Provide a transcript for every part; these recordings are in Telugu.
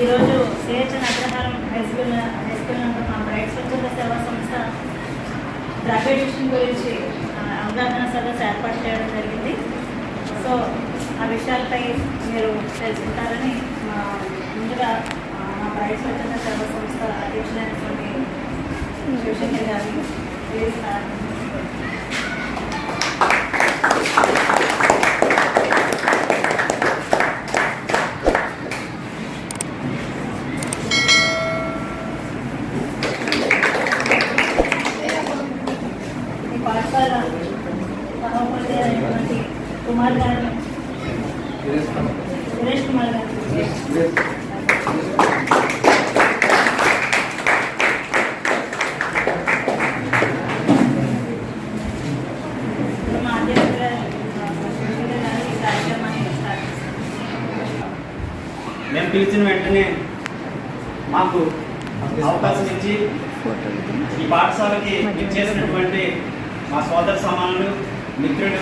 ఈరోజు సిహెచ్ఎన్ అగ్రహారం హై స్కూల్ నందు మా బ్రైట్ స్వచ్ఛంద సేవా సంస్థ డ్రగ్ అడిక్షన్ గురించి అవగాహన సదస్సు ఏర్పాటు చేయడం జరిగింది. సో ఆ విషయాలపై మీరు తెలుసుకుంటారని ముందుగా మా బ్రైట్ స్వచ్ఛంద సేవా సంస్థ అధ్యక్షులైనటువంటి శివశంకర్ గారిని పాఠశాల సహోపాధ్యాయులైనటువంటి కుమార్ గారిని సురేష్ కుమార్ గారు మా అధ్యక్షులుగా ఈ కార్యక్రమాన్ని స్టార్ట్ చేస్తాం. మేము పిలిచిన వెంటనే మాకు అవకాశం ఇచ్చి ఈ పాఠశాలకి చేసినటువంటి మా సోదర సమానులు, మిత్రులు,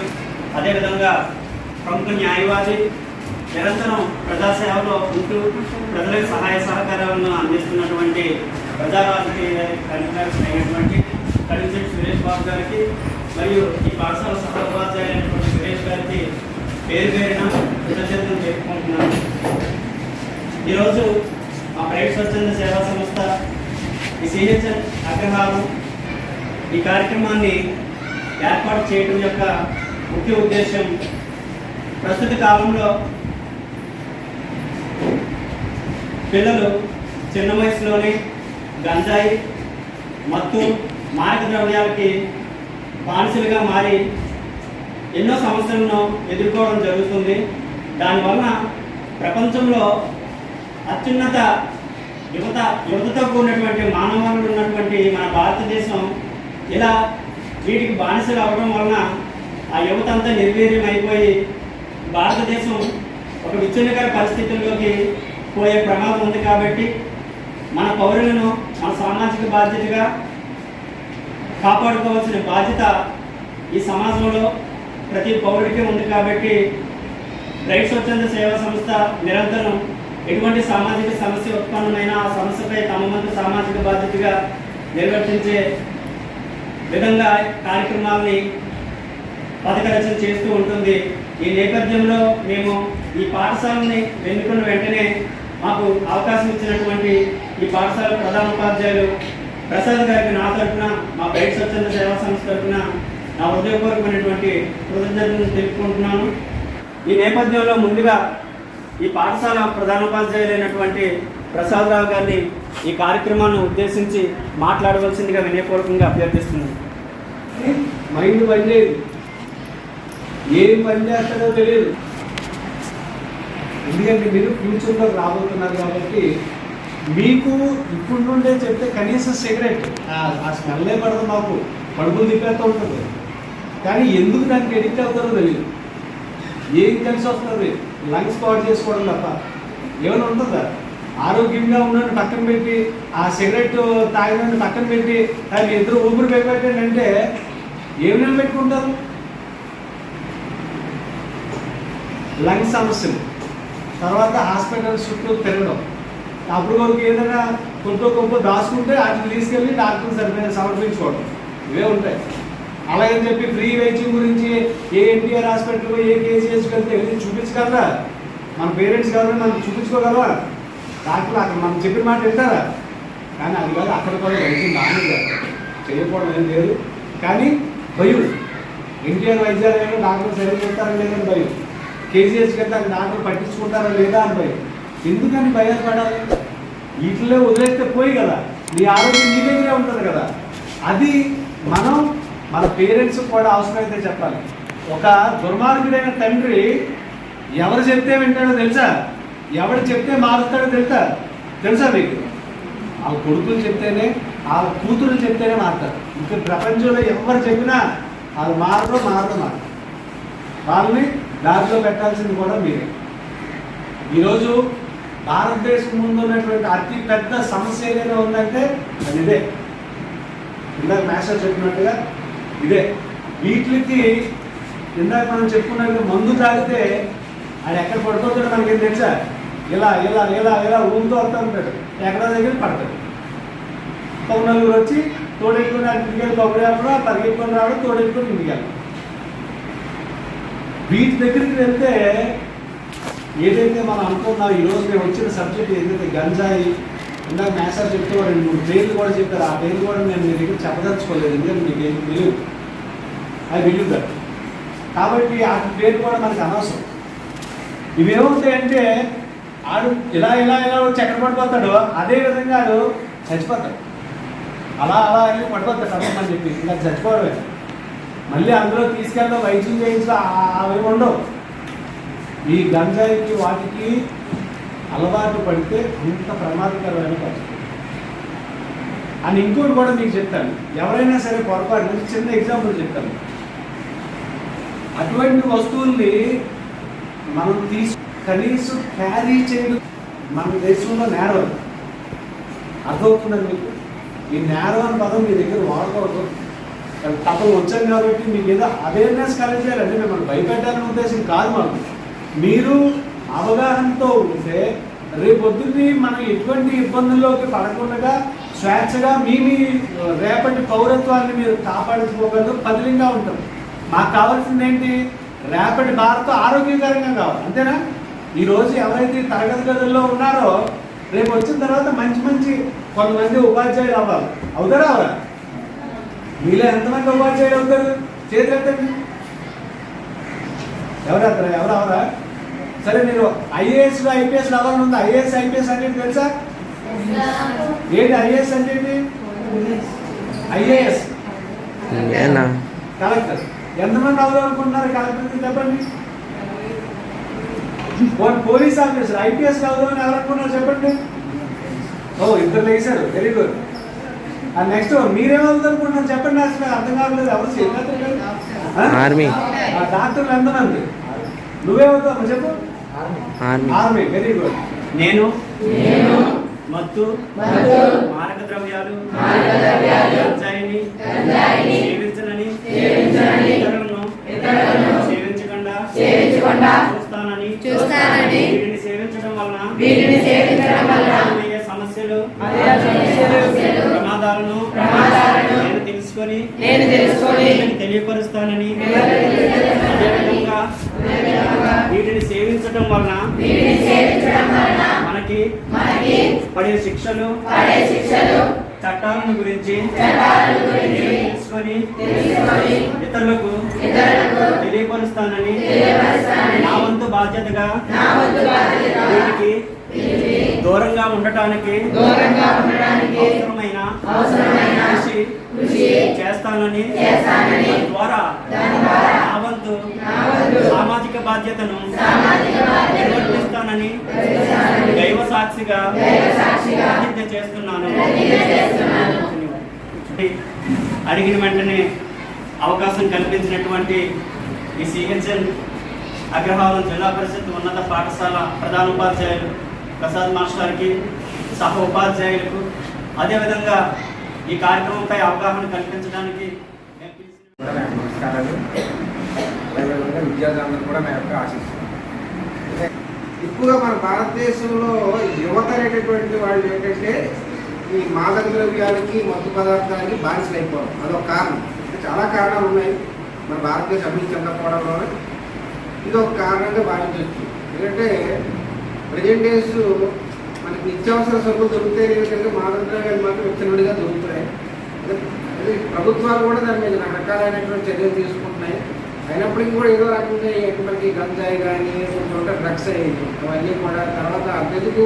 అదేవిధంగా ప్రముఖ న్యాయవాది, నిరంతరం ప్రజాసేవలో ఉంటూ ప్రజలకు సహాయ సహకారాలను అందిస్తున్నటువంటి ప్రజా రాజకీయ కన్వీనర్స్ అయినటువంటి కడిగిశెట్టి సురేష్ బాబు గారికి మరియు ఈ పాఠశాల సహోపాధ్యాయులైనటువంటి సురేష్ గారికి పేరు పేరున కృతజ్ఞతలు చెప్పుకుంటున్నాను. ఈరోజు మా ప్రైవేట్ స్వచ్ఛంద సేవా సంస్థ ఈ సిహెచ్ఎన్ అగ్రహారం ఈ కార్యక్రమాన్ని ఏర్పాటు చేయడం యొక్క ముఖ్య ఉద్దేశం ప్రస్తుత కాలంలో పిల్లలు చిన్న వయసులోనే గంజాయి, మత్తు, మారక ద్రవ్యాలకి బానిసలుగా మారి ఎన్నో సమస్యలను ఎదుర్కోవడం జరుగుతుంది. దానివలన ప్రపంచంలో అత్యున్నత యువతతో కూడినటువంటి మానవాళులు ఉన్నటువంటి మన భారతదేశం ఇలా వీటికి బానిసలు అవ్వడం వలన ఆ యువత అంతా నిర్వీర్యం అయిపోయి భారతదేశం ఒక విచ్ఛిన్నకర పరిస్థితుల్లోకి పోయే ప్రమాదం ఉంది. కాబట్టి మన పౌరులను మన సామాజిక బాధ్యతగా కాపాడుకోవాల్సిన బాధ్యత ఈ సమాజంలో ప్రతి పౌరుడికి ఉంది. కాబట్టి బ్రైట్ స్వచ్ఛంద సేవా సంస్థ నిరంతరం ఎటువంటి సామాజిక సమస్య ఉత్పన్నమైన ఆ సమస్యపై తమ వంతు సామాజిక బాధ్యతగా నిర్వర్తించే విధంగా కార్యక్రమాలని పథకరచన చేస్తూ ఉంటుంది. ఈ నేపథ్యంలో మేము ఈ పాఠశాలని ఎన్నుకున్న వెంటనే మాకు అవకాశం ఇచ్చినటువంటి ఈ పాఠశాల ప్రధానోపాధ్యాయులు ప్రసాద్ గారికి నా తరఫున, మా బ్రైట్ స్వచ్ఛంద సేవా సంస్థ తరఫున నా హృదయపూర్వకమైనటువంటి కృతజ్ఞతలను తెలుపుకుంటున్నాను. ఈ నేపథ్యంలో ముందుగా ఈ పాఠశాల ప్రధానోపాధ్యాయులైనటువంటి ప్రసాదరావు గారిని ఈ కార్యక్రమాన్ని ఉద్దేశించి మాట్లాడవలసిందిగా వినయపూర్వకంగా అభ్యర్థిస్తున్నాను. మైండ్ పనిచేయదు, ఏం పని చేస్తాడో తెలియదు. ఎందుకంటే మీరు ఫ్యూచర్లో రాబోతున్నారు కాబట్టి మీకు ఇప్పుడు నుండే చెప్తే కనీసం సిగరెట్ ఆ స్మెల్లే పడదు, మాకు కడుపులు తిప్పేస్తూ ఉంటుంది. కానీ ఎందుకు దానికి ఎడిక్ట్ అవుతారో తెలియదు. ఏం కలిసి వస్తుంది? లంగ్స్ పాడు చేసుకోవడం తప్ప ఏమైనా ఉంటుందా? ఆరోగ్యంగా ఉన్నట్టు పక్కన పెట్టి ఆ సిగరెట్ తాగినట్టు పక్కన పెట్టి దాన్ని ఇద్దరు ఊపిరి పెట్టండి అంటే ఏమైనా పెట్టుకుంటారు? లంగ్స్ సమస్యలు, తర్వాత హాస్పిటల్స్ చుట్టూ తిరగడం, అప్పుడు వరకు ఏదైనా కొంత గొప్ప దాచుకుంటే వాటిని తీసుకెళ్ళి డాక్టర్ని సమర్పించుకోవడం, ఇవే ఉంటాయి. అలాగని చెప్పి ఫ్రీ వైద్యం గురించి ఏ ఎన్టీఆర్ హాస్పిటల్ ఏ కేసీఎస్కి వెళ్తే వెళ్ళి చూపించగలరా? మన పేరెంట్స్ కావాలి మనం చూపించుకోగలరా? డాక్టర్లు అక్కడ మనం చెప్పిన మాట వింటారా? కానీ అది కాదు, అక్కడ కూడా వైద్యం బాగానే చేయకపోవడం ఏం లేదు. కానీ భయం, ఎన్టీఆర్ వైద్యాలయంలో డాక్టర్లు సరిగ్గా చెప్తారా లేదని భయం, కేసీఎస్కి వెళ్తే అక్కడ డాక్టర్లు పట్టించుకుంటారా లేదా అని భయం. ఎందుకని భయాలు పడాలి? వీటిలో వదిలేస్తే పోయి కదా, నీ ఆరోగ్యం నీ దగ్గరే ఉంటుంది కదా. అది మనం మన పేరెంట్స్ కూడా అవసరమైతే చెప్పాలి. ఒక దుర్మార్గుడైన తండ్రి ఎవరు చెప్తే వింటాడో తెలుసా? ఎవరు చెప్తే మారుస్తాడో తెలుసా మీకు? వాళ్ళ కొడుకులు చెప్తేనే, వాళ్ళ కూతురు చెప్తేనే మారుతారు. ఇంకా ప్రపంచంలో ఎవరు చెప్పినా వాళ్ళు మారడం. వాళ్ళని దారిలో పెట్టాల్సింది కూడా మీరే. ఈరోజు భారతదేశం ముందు ఉన్నటువంటి అతి పెద్ద సమస్య ఏదైనా ఉందంటే అది ఇదే. ఇందాక మాస్టర్ చెప్పినట్టుగా ఇదే. వీటికి ఇందాక మనం చెప్పుకున్నట్టు మందు తాగితే ఆయన ఎక్కడ పడిపోతాడో మనకేం తెలుసా? ఇలా ఇలా ఇలా ఇలా ఊగుతూ వస్తూ ఉంటాడు, ఎక్కడో దగ్గర పడతాడు. ఒక నలుగురు వచ్చి తోడెట్టుకుని ఇంటికి వెళ్ళి కబురు చెప్పడం, పరిగెట్టుకొని రావడం, తోడెట్టుకొని ఇంటికి వెళ్ళడం. వీటి దగ్గరికి వెళ్తే ఏదైతే మనం అనుకున్నాం, ఈరోజు మేము వచ్చిన సబ్జెక్ట్ ఏదైతే గంజాయి, ఇందాక మేసార్ చెప్తూ 2-3 పేర్లు కూడా చెప్పారు. ఆ పేర్లు కూడా నేను మీ దగ్గర చెప్పదలుచుకోలేదు, ఎందుకంటే మీకు ఏం తెలియదు, అది విలువ. కాబట్టి ఆ పేర్లు కూడా మనకు అనవసరం. ఇవేమవుతాయంటే ఆడు ఇలా ఇలా ఇలా చక్కెర పడిపోతాడు, అదేవిధంగా ఆడు చచ్చిపోతాడు. అలా అలా వెళ్ళి పడిపోతాడు అమ్మని చెప్పి ఇలా చచ్చిపోవడమే. మళ్ళీ అందులో తీసుకెళ్ళడం, వైద్యం చేయించడం అవి ఉండవు. ఈ గంజాయికి వాటికి అలవాటు పడితే అంత ప్రమాదకరమైన పరిస్థితి. అని ఇంకోటి కూడా మీకు చెప్తాను, ఎవరైనా సరే పొరపాటు నుంచి చిన్న ఎగ్జాంపుల్ చెప్తాను. అటువంటి వస్తువుల్ని మనం కనీసం క్యారీ చేయడం మన దేశంలో నేరం. అర్థమవుతుందండి మీకు? ఈ నేరం అనే పదం మీ దగ్గర వాడకూడదు. తప్ప వచ్చాం కాబట్టి మీకు ఏదో అవేర్నెస్ కలెక్ట్ చేయాలంటే మిమ్మల్ని భయపెట్టాలనే ఉద్దేశం కాదు. మనం మీరు అవగాహనతో ఉంటే రేపొద్దుని మనం ఎటువంటి ఇబ్బందుల్లోకి పడకుండా స్వేచ్ఛగా మీ రేపటి పౌరత్వాన్ని మీరు కాపాడుకోగలరు, పదిలంగా ఉంటారు. మాకు కావాల్సింది ఏంటి? రేపటి భారతం ఆరోగ్యకరంగా కావాలి, అంతేనా? ఈరోజు ఎవరైతే తరగతి గదుల్లో ఉన్నారో రేపు వచ్చిన తర్వాత మంచి మంచి కొంతమంది ఉపాధ్యాయులు అవ్వాలి. అవుతారా? అవరా? మీలో ఎంతమంది ఉపాధ్యాయులు అవుతారు? చేతులు ఎత్తండి. ఎవరు అవరా? సరే, మీరు ఐఏఎస్ ఐపీఎస్ అవ్వాలని ఉంది. ఐఏఎస్ ఐపీఎస్ అంటే తెలుసా? ఏంటి ఐఏఎస్ అంటే? IAS collector. ఎంతమంది అవ్వాలనుకుంటున్నారు కలెక్టర్? చెప్పండి. Police officer. ఐపీఎస్ అవుదామని ఎవరనుకున్నారు చెప్పండి? ఓ, ఇద్దరు లేచారు, వెరీ గుడ్. నెక్స్ట్ మీరేమవుతారనుకుంటున్నారు చెప్పండి? అసలు అర్థం కావట్లేదు. ఎవరు? ఆర్మీ. డాక్టర్లు ఎంతమంది? నువ్వేమవుతావు చెప్పు? Army, very good. నేను మత్తు మారక ద్రవ్యాలు గంజాయిని సేవించనని ఇతరులను సేవించకుండా చూస్తానని వీటిని సేవించడం వలన సమస్యలు ప్రమాదాలను నేను తెలుసుకొని తెలియపరుస్తానని, అదేవిధంగా వీటిని సేవించడం వలన మనకి పడే శిక్షలు చట్టాలను గురించి తెలుసుకొని ఇతరులకు తెలియపరుస్తానని నా వంతు బాధ్యతగా వీటికి దూరంగా ఉండటానికి అవసరమైన కృషి చేస్తానని, ద్వారా నా వంతు సామాజిక బాధ్యతను నిర్వర్తిస్తానని దైవ సాక్షిగా ప్రతిజ్ఞ చేస్తున్నాను. అడిగిన వెంటనే అవకాశం కల్పించినటువంటి ఈ సిహెచ్ఎన్ అగ్రహారం జిల్లా పరిషత్ ఉన్నత పాఠశాల ప్రధానోపాధ్యాయులు ప్రసాద్ మాస్టర్కి, సహ ఉపాధ్యాయులకు, అదేవిధంగా ఈ కార్యక్రమంపై అవగాహన కల్పించడానికి నమస్కారాలు. అదేవిధంగా విద్యార్థులందరూ కూడా నా యొక్క ఆశిస్తున్నాను. ఎక్కువగా మన భారతదేశంలో యువత అనేటటువంటి వాళ్ళు ఏంటంటే ఈ మాదక ద్రవ్యాలకి, మత్తు పదార్థాలకి బానిసలు అయిపోవడం అదొక కారణం. చాలా కారణాలు ఉన్నాయి మన భారతదేశం అభివృద్ధి చెందకపోవడంలో. ఇది ఒక కారణంగా భావించవచ్చు. ఎందుకంటే ప్రజెంట్ డేస్ మనకి నిత్యావసర సరుకులు దొరుకుతాయి కనుక మాదక ద్రవ్యాలు మాత్రం విచ్చలవిడిగా దొరుకుతాయి. అదే ప్రభుత్వాలు కూడా దాని మీద రకరకాలైనటువంటి చర్యలు తీసుకుంటున్నాయి. అయినప్పటికీ కూడా ఏదో రకంగా మనకి గంజాయి కానీ కొంచెం డ్రగ్స్ అయ్యేది అవన్నీ కూడా, తర్వాత అభ్యర్థికు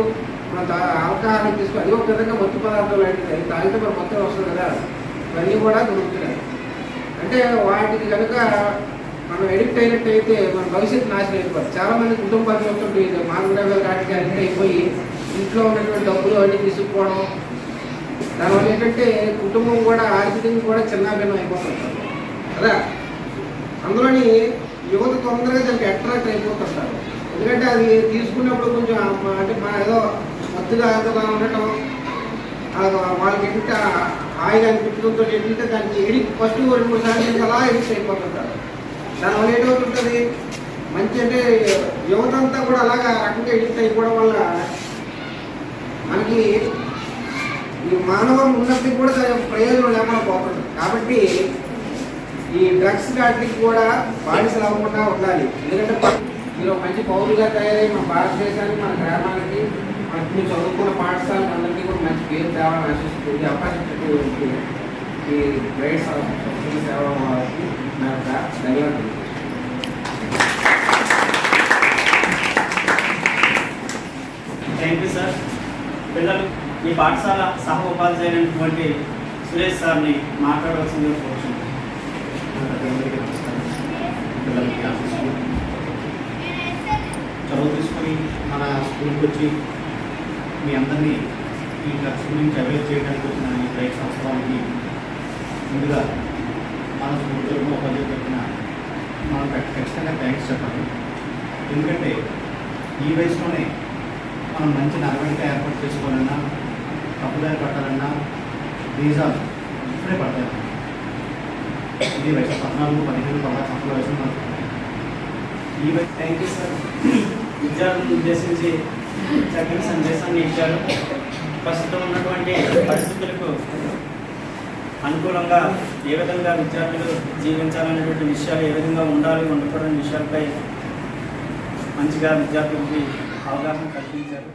మన ఆల్కహాల్ తీసుకుని అది ఒక విధంగా మత్తు పదార్థాలు లాంటిది, అది తాగితే మన మొత్తం వస్తుంది కదా, ఇవన్నీ కూడా దొరుకుతున్నాయి. అంటే వాటికి కనుక మనం ఎడిక్ట్ అయినట్టయితే మన భవిష్యత్తు నాశనం అయిపోతుంది. చాలామంది కుటుంబాలు చూస్తుంటే మానవ వాటికి అడిక్ట్ అయిపోయి ఇంట్లో ఉన్నటువంటి డబ్బులు అన్నీ తీసుకుపోవడం, దానివల్ల ఏంటంటే కుటుంబం కూడా ఆర్థికంగా కూడా చిన్నాభిన్నం అయిపోతుంటారు కదా. అందులోని యువత తొందరగా దానికి అట్రాక్ట్ అయిపోతుంటారు. ఎందుకంటే అది తీసుకున్నప్పుడు కొంచెం అంటే ఏదో మత్తుగా ఏదోగా ఉండటం, వాళ్ళకి ఏంటంటే హాయిగా అనిపించడంతో ఏంటంటే దానికి ఎడిక్ట్ ఫస్ట్ 2-3 సార్లు అలా ఎడిక్ట్ అయిపోతుంటారు. దానివల్ల ఏమవుతుంటుంది, మంచి అంటే యువత అంతా కూడా అలాగా రకంగా ఎడిట్ అయిపోవడం వల్ల మనకి ఈ మానవ ఉన్నతికి కూడా ప్రయోజనం లేకుండా పోతుంది. కాబట్టి ఈ డ్రగ్స్ వాటికి కూడా బానిసలు అవ్వకుండా ఉండాలి. ఎందుకంటే మీరు మంచి పౌరులుగా తయారై మన భారతదేశానికి, మన గ్రామానికి, మనకి చదువుకున్న పాఠశాలకు అందరికీ కూడా మంచి పేరు తేవాలని ఆశిస్తూ ఈ అవకాశం ఇచ్చినటువంటి ఈ గ్రేడ్ సేవ వారికి నా యొక్క ధన్యవాదాలు. Thank you sir. పిల్లలు ఈ పాఠశాల సహ ఉపాధ్యాయులు అయినటువంటి సురేష్ సార్ని మాట్లాడవలసిందిగా కోరుచున్నాను. అందరికీ నమస్కారం. పిల్లలకి ఆఫీసులు చదువు తీసుకొని మన స్కూల్కి వచ్చి మీ అందరినీ ఈ డ్రగ్స్ గురించి అవేర్ చేయడానికి వచ్చిన ఈ బ్రైట్ సంస్థలకి ముందుగా మన స్కూల్ తరఫున ఉపాధ్యాయులు తరఫున మనం ఖచ్చితంగా థ్యాంక్స్ చెప్పాలి. ఎందుకంటే ఈ వయసులోనే మనం మంచి నడవడిక ఏర్పాటు చేసుకోవాలన్నా, తప్పుదారి పట్టాలన్నా వీసాలు ఇప్పుడే పడతాయి. ఇది వయసు 14, 15, 16 సంవత్సరాల వయసు మనకు ఈ వయసు. Thank you sir. విద్యార్థులను ఉద్దేశించి చక్కని సందేశాన్ని ఇచ్చారు. ప్రస్తుతం ఉన్నటువంటి పరిస్థితులకు అనుకూలంగా ఏ విధంగా విద్యార్థులు జీవించాలనేటువంటి విషయాలు, ఏ విధంగా ఉండాలి, ఉండకూడని విషయాలపై మంచిగా విద్యార్థులకి అవగాహన కల్పించారు.